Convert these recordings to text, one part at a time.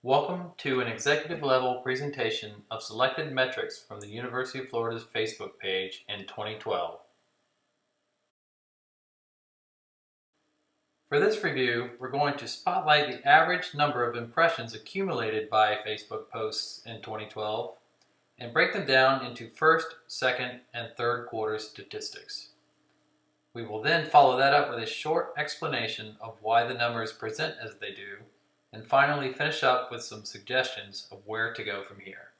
Welcome to an executive level presentation of selected metrics from the University of Florida's Facebook page in 2012. For this review, we're going to spotlight the average number of impressions accumulated by Facebook posts in 2012 and break them down into first, second, and third quarter statistics. We will then follow that up with a short explanation of why the numbers present as they do, and finally finish up with some suggestions of where to go from here.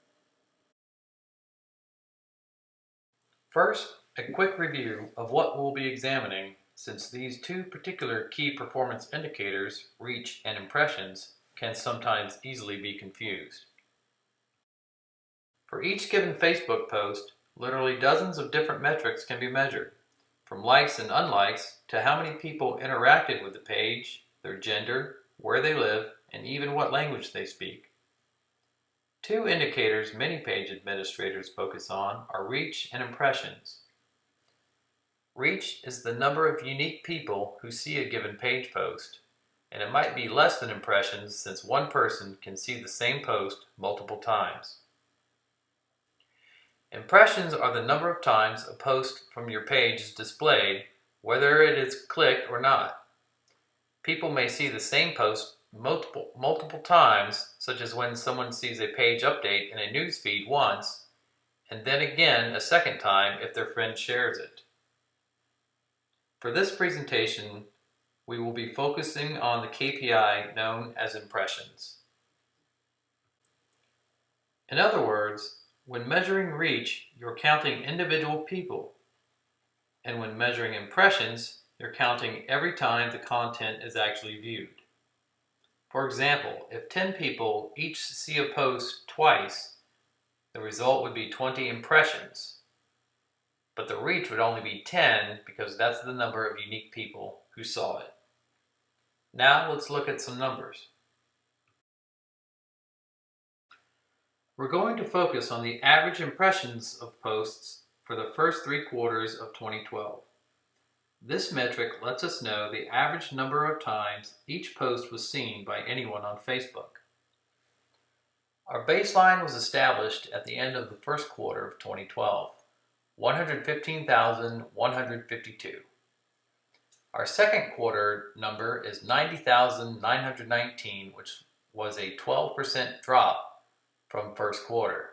First, a quick review of what we'll be examining, since these two particular key performance indicators, reach and impressions, can sometimes easily be confused. For each given Facebook post, literally dozens of different metrics can be measured, from likes and unlikes to how many people interacted with the page, their gender, where they live, and even what language they speak. Two indicators many page administrators focus on are reach and impressions. Reach is the number of unique people who see a given page post, and it might be less than impressions since one person can see the same post multiple times. Impressions are the number of times a post from your page is displayed, whether it is clicked or not. People may see the same post multiple times, such as when someone sees a page update in a newsfeed once, and then again a second time if their friend shares it. For this presentation, we will be focusing on the KPI known as impressions. In other words, when measuring reach, you're counting individual people, and when measuring impressions, you're counting every time the content is actually viewed. For example, if 10 people each see a post twice, the result would be 20 impressions. But the reach would only be 10 because that's the number of unique people who saw it. Now let's look at some numbers. We're going to focus on the average impressions of posts for the first 3 quarters of 2012. This metric lets us know the average number of times each post was seen by anyone on Facebook. Our baseline was established at the end of the first quarter of 2012, 115,152. Our second quarter number is 90,919, which was a 12% drop from first quarter.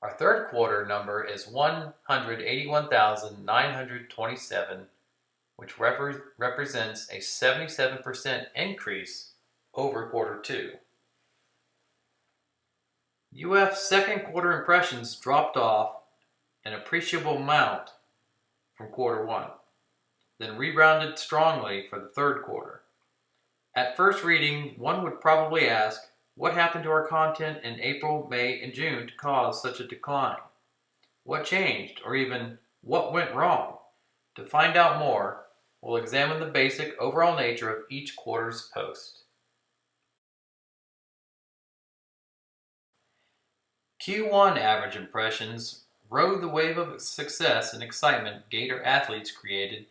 Our third quarter number is 181,927, which represents a 77% increase over quarter 2. UF's second quarter impressions dropped off an appreciable amount from quarter 1, then rebounded strongly for the third quarter. At first reading, one would probably ask, what happened to our content in April, May, and June to cause such a decline? What changed, or even what went wrong? To find out more, we'll examine the basic overall nature of each quarter's post. Q1 average impressions rode the wave of success and excitement Gator athletes created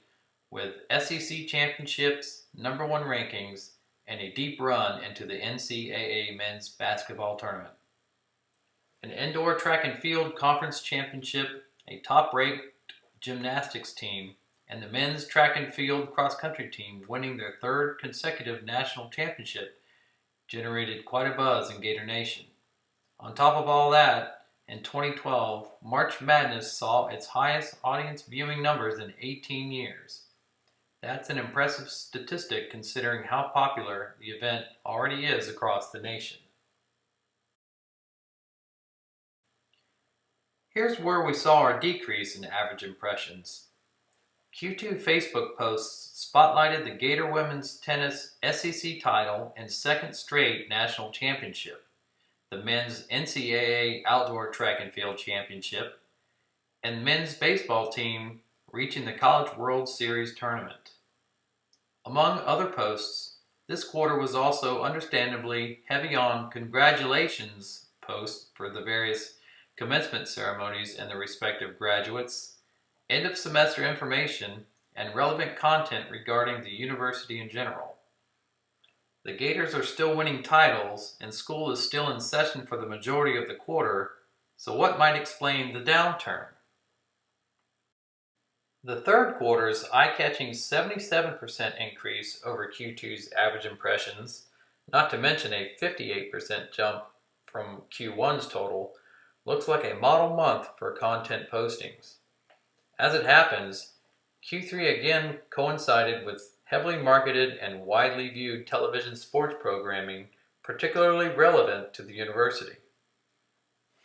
with SEC championships, #1 rankings, and a deep run into the NCAA men's basketball tournament. An indoor track and field conference championship, a top-ranked gymnastics team, and the men's track and field cross-country team winning their third consecutive national championship generated quite a buzz in Gator Nation. On top of all that, in 2012, March Madness saw its highest audience viewing numbers in 18 years. That's an impressive statistic considering how popular the event already is across the nation. Here's where we saw our decrease in average impressions. Q2 Facebook posts spotlighted the Gator women's tennis SEC title and second straight national championship, the men's NCAA outdoor track and field championship, and men's baseball team reaching the College World Series tournament. Among other posts, this quarter was also understandably heavy on congratulations posts for the various commencement ceremonies and the respective graduates, end of semester information, and relevant content regarding the university in general. The Gators are still winning titles, and school is still in session for the majority of the quarter, so what might explain the downturn? The third quarter's eye-catching 77% increase over Q2's average impressions, not to mention a 58% jump from Q1's total, looks like a model month for content postings. As it happens, Q3 again coincided with heavily marketed and widely viewed television sports programming, particularly relevant to the university.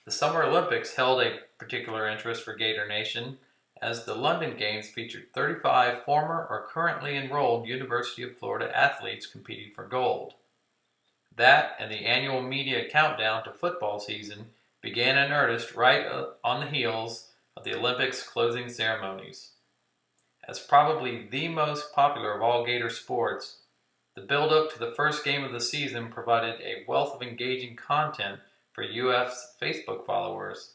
The Summer Olympics held a particular interest for Gator Nation, as the London Games featured 35 former or currently enrolled University of Florida athletes competing for gold. That and the annual media countdown to football season began in earnest right on the heels of the Olympics closing ceremonies. As probably the most popular of all Gator sports, the build-up to the first game of the season provided a wealth of engaging content for UF's Facebook followers,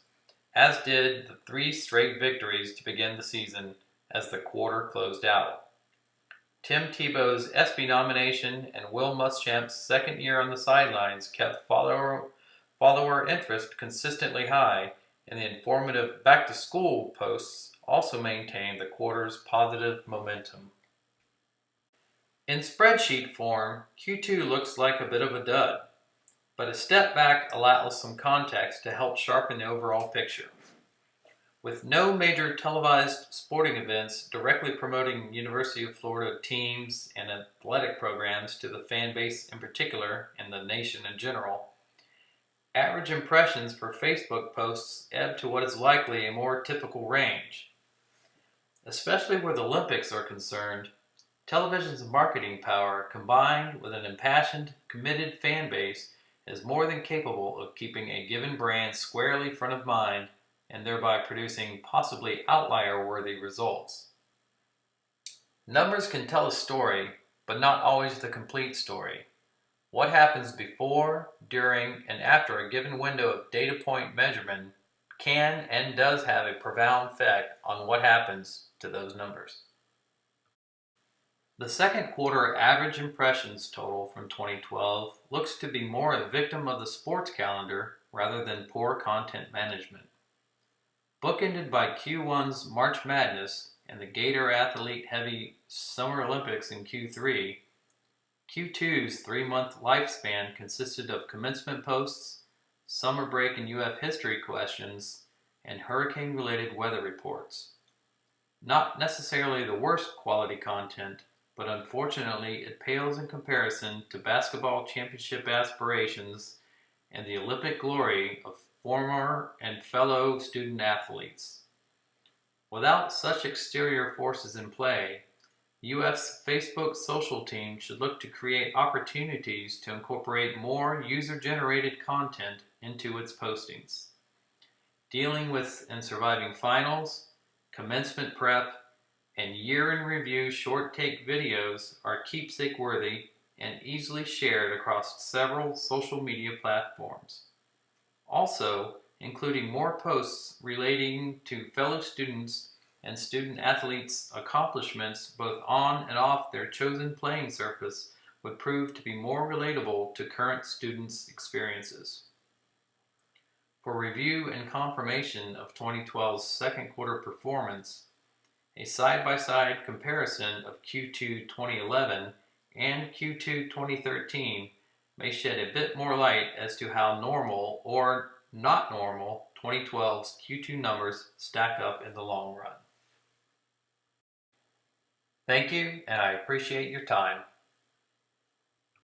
as did the 3 straight victories to begin the season as the quarter closed out. Tim Tebow's ESPY nomination and Will Muschamp's second year on the sidelines kept follower interest consistently high, and the informative back-to-school posts also maintained the quarter's positive momentum. In spreadsheet form, Q2 looks like a bit of a dud, but a step back allows some context to help sharpen the overall picture. With no major televised sporting events directly promoting University of Florida teams and athletic programs to the fan base in particular and the nation in general, average impressions for Facebook posts ebb to what is likely a more typical range. Especially where the Olympics are concerned, television's marketing power combined with an impassioned, committed fan base is more than capable of keeping a given brand squarely front of mind and thereby producing possibly outlier-worthy results. Numbers can tell a story, but not always the complete story. What happens before, during, and after a given window of data point measurement can and does have a profound effect on what happens to those numbers. The second quarter average impressions total from 2012 looks to be more a victim of the sports calendar rather than poor content management. Bookended by Q1's March Madness and the Gator athlete-heavy Summer Olympics in Q3, Q2's 3-month lifespan consisted of commencement posts, summer break and UF history questions, and hurricane-related weather reports. Not necessarily the worst quality content, but unfortunately it pales in comparison to basketball championship aspirations and the Olympic glory of former and fellow student athletes. Without such exterior forces in play, UF's Facebook social team should look to create opportunities to incorporate more user-generated content into its postings. Dealing with and surviving finals, commencement prep, and year-in-review short-take videos are keepsake-worthy and easily shared across several social media platforms. Also, including more posts relating to fellow students and student athletes' accomplishments both on and off their chosen playing surface would prove to be more relatable to current students' experiences. For review and confirmation of 2012's second quarter performance, a side-by-side comparison of Q2 2011 and Q2 2013 may shed a bit more light as to how normal or not normal 2012's Q2 numbers stack up in the long run. Thank you, and I appreciate your time.